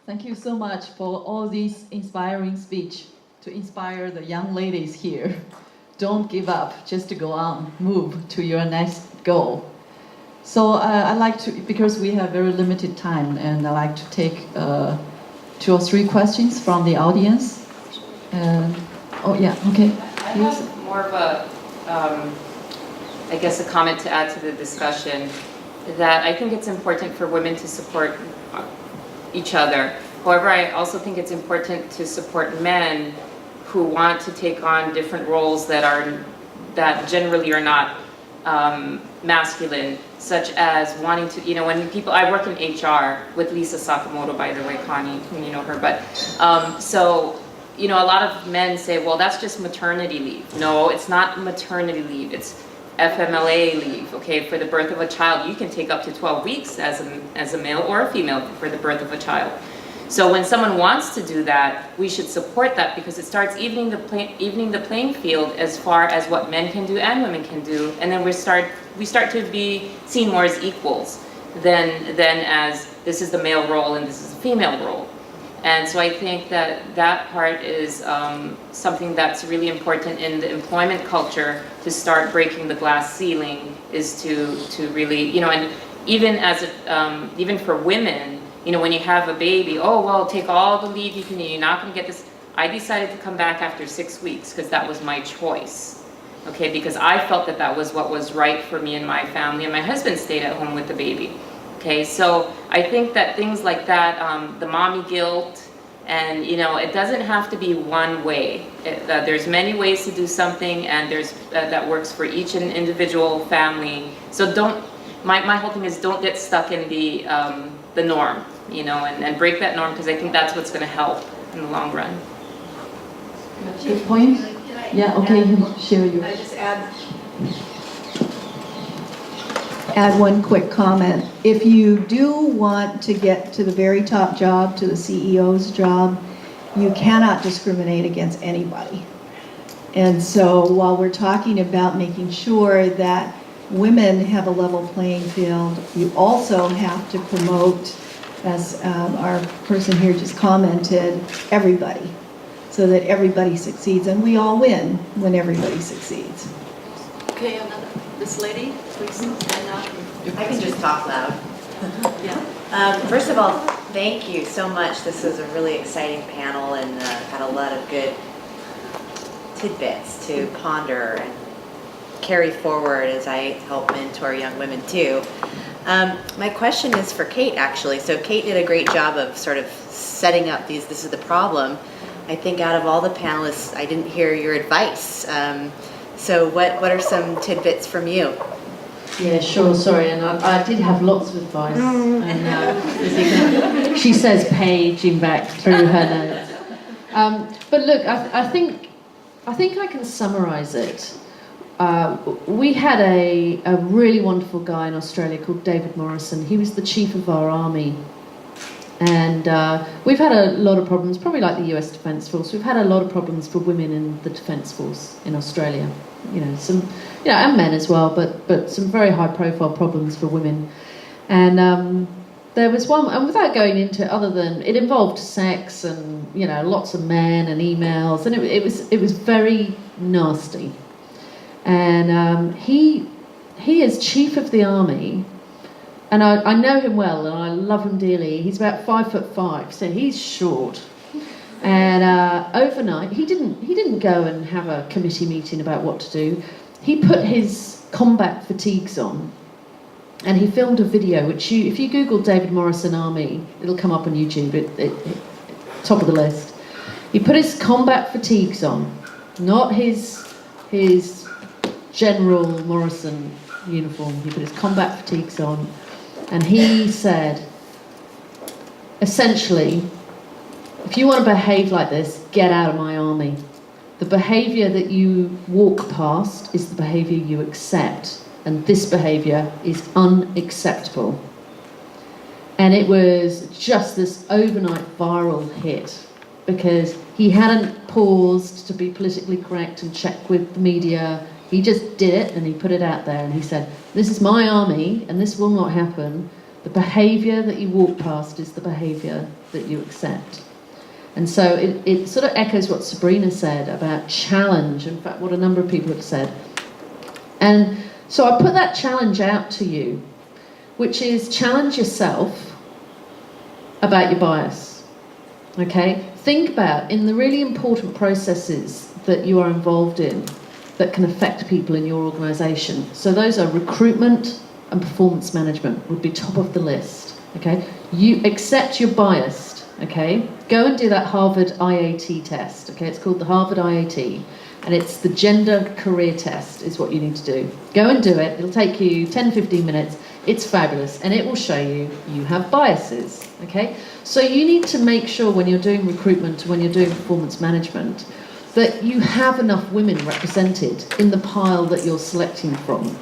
Thank you so much for all these inspiring speech to inspire the young ladies here. Don't give up, just to go on, move to your next goal. So I like to, because we have very limited time, and I like to take 2 or 3 questions from the audience. Oh yeah, okay. I have more of a, I guess a comment to add to the discussion, that I think it's important for women to support each other. However, I also think it's important to support men who want to take on different roles that generally are not masculine, such as wanting to, you know, when people, I work in HR with Lisa Sakamoto, by the way, Connie, you know her, but so, you know, a lot of men say, well, that's just maternity leave. No, it's not maternity leave, it's FMLA leave, okay, for the birth of a child. You can take up to 12 weeks as a male or a female for the birth of a child. So when someone wants to do that, we should support that, because it starts evening the playing field as far as what men can do and women can do, and then we start to be seen more as equals than as this is the male role and this is the female role. And so I think that part is something that's really important in the employment culture, to start breaking the glass ceiling, is to really, you know, and even as even for women, you know, when you have a baby, oh, well, take all the leave you can, you're not going to get this. I decided to come back after 6 weeks because that was my choice, okay, because I felt that was what was right for me and my family, and my husband stayed at home with the baby, okay. So I think that things like that, the mommy guilt, and, you know, it doesn't have to be one way. There's many ways to do something, and there's that works for each individual family. So don't, my whole thing is, don't get stuck in the norm, you know, and break that norm, because I think that's what's going to help in the long run. Good point. Yeah, okay, you share your. I just add one quick comment. If you do want to get to the very top job, to the CEO's job, you cannot discriminate against anybody. And so while we're talking about making sure that women have a level playing field, you also have to promote, as our person here just commented, everybody, so that everybody succeeds, and we all win when everybody succeeds. Okay, this lady, please stand up. I can just talk loud. Yeah. First of all, thank you so much. This is a really exciting panel, and had a lot of good tidbits to ponder and carry forward as I help mentor young women too. My question is for Kate, actually. So Kate did a great job of sort of setting up this is the problem. I think out of all the panelists, I didn't hear your advice. So what are some tidbits from you? Yeah, sure, sorry, and I did have lots of advice. And, she says paging back through her notes. But look, I think I can summarize it. We had a really wonderful guy in Australia called David Morrison. He was the chief of our army. And we've had a lot of problems, probably like the US Defence Force. We've had a lot of problems for women in the Defence Force in Australia. You know, and men as well, but some very high-profile problems for women. And there was one, and without going into it, other than it involved sex and, you know, lots of men and emails, and it was very nasty. And he as chief of the army and I know him well, and I love him dearly. He's about 5'5", so he's short. And overnight, he didn't go and have a committee meeting about what to do. He put his combat fatigues on, and he filmed a video, which if you Google David Morrison Army, it'll come up on YouTube, top of the list. He put his combat fatigues on, not his General Morrison uniform. He put his combat fatigues on, and he said, essentially, if you want to behave like this, get out of my army. The behaviour that you walk past is the behaviour you accept, and this behaviour is unacceptable. And it was just this overnight viral hit, because he hadn't paused to be politically correct and check with the media. He just did it, and he put it out there, and he said, this is my army, and this will not happen. The behaviour that you walk past is the behaviour that you accept. And so it sort of echoes what Sabrina said about challenge, in fact, what a number of people have said. And so I put that challenge out to you, which is challenge yourself about your bias, okay? Think about, in the really important processes that you are involved in that can affect people in your organisation. So those are recruitment and performance management would be top of the list, okay? You accept you're biased. Okay, go and do that Harvard IAT test. Okay, it's called the Harvard IAT, and it's the gender career test is what you need to do. Go and do it. It'll take you 10-15 minutes. It's fabulous, and it will show you have biases. Okay, so you need to make sure when you're doing recruitment, when you're doing performance management, that you have enough women represented in the pile that you're selecting from.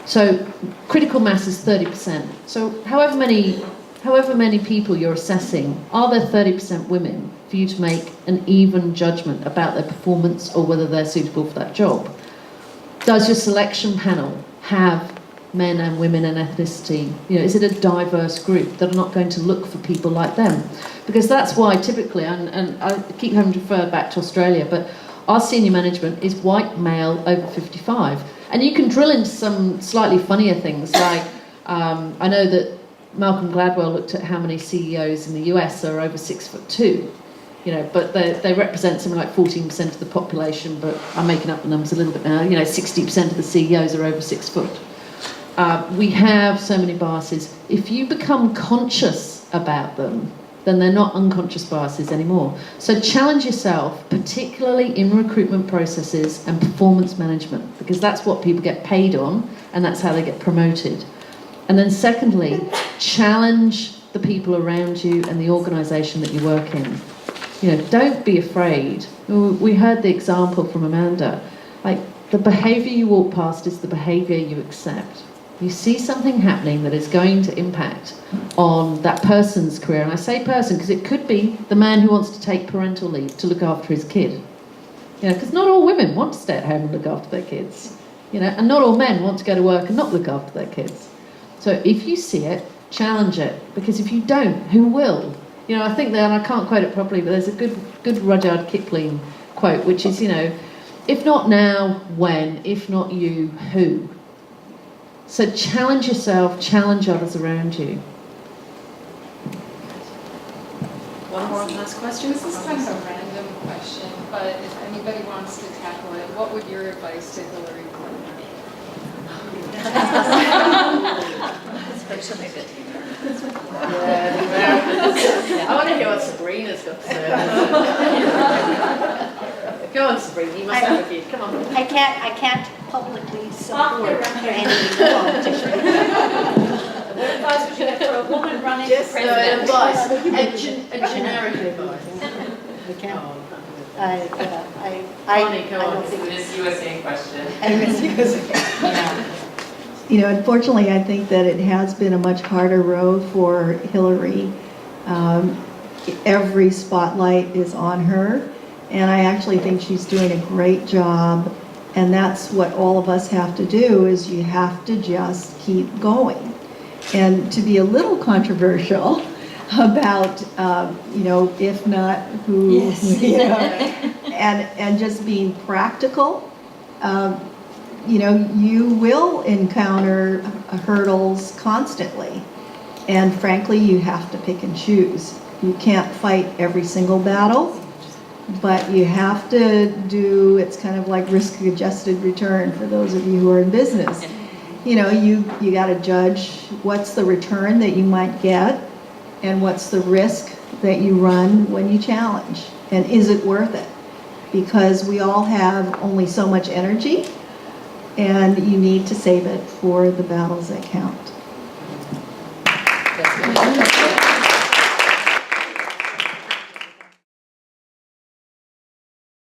So critical mass is 30%. So however many people you're assessing, are there 30% women for you to make an even judgment about their performance or whether they're suitable for that job? Does your selection panel have men and women and ethnicity? You know, is it a diverse group that are not going to look for people like them? Because that's why typically, and I keep having to refer back to Australia, but our senior management is white, male, over 55. And you can drill into some slightly funnier things, like I know that Malcolm Gladwell looked at how many CEOs in the US are over 6'2", you know, but they represent something like 14% of the population, but I'm making up the numbers a little bit now, you know, 60% of the CEOs are over 6 foot. We have so many biases. If you become conscious about them, then they're not unconscious biases anymore. So challenge yourself, particularly in recruitment processes and performance management, because that's what people get paid on, and that's how they get promoted. And then secondly, challenge the people around you and the organisation that you work in. You know, don't be afraid. We heard the example from Amanda. Like, the behaviour you walk past is the behaviour you accept. You see something happening that is going to impact on that person's career. And I say person because it could be the man who wants to take parental leave to look after his kid. You know, because not all women want to stay at home and look after their kids. You know, and not all men want to go to work and not look after their kids. So if you see it, challenge it, because if you don't, who will? You know, I think that, and I can't quote it properly, but there's a good Rudyard Kipling quote, which is, you know, if not now, when? If not you, who? So challenge yourself, challenge others around you. One more last question. This is kind of a random question, but if anybody wants to tackle it, what would your advice to Hillary Clinton be? I want to hear what Sabrina's got to say. Go on, Sabrina, you must have a view. Come on. I can't publicly support any politician. What advice would you have for a woman running Just for president? advice, a generic advice. I can't. Connie, come on. don't think Miss USA question. You know, unfortunately, I think that it has been a much harder road for Hillary. Every spotlight is on her, and I actually think she's doing a great job. And that's what all of us have to do, is you have to just keep going. And to be a little controversial about, you know, if not who, Yes. you know, and just being practical. You know, you will encounter hurdles constantly. And frankly, you have to pick and choose. You can't fight every single battle, but you have to do, it's kind of like risk-adjusted return for those of you who are in business. You know, you got to judge what's the return that you might get and what's the risk that you run when you challenge. And is it worth it? Because we all have only so much energy, and you need to save it for the battles that count. That's good.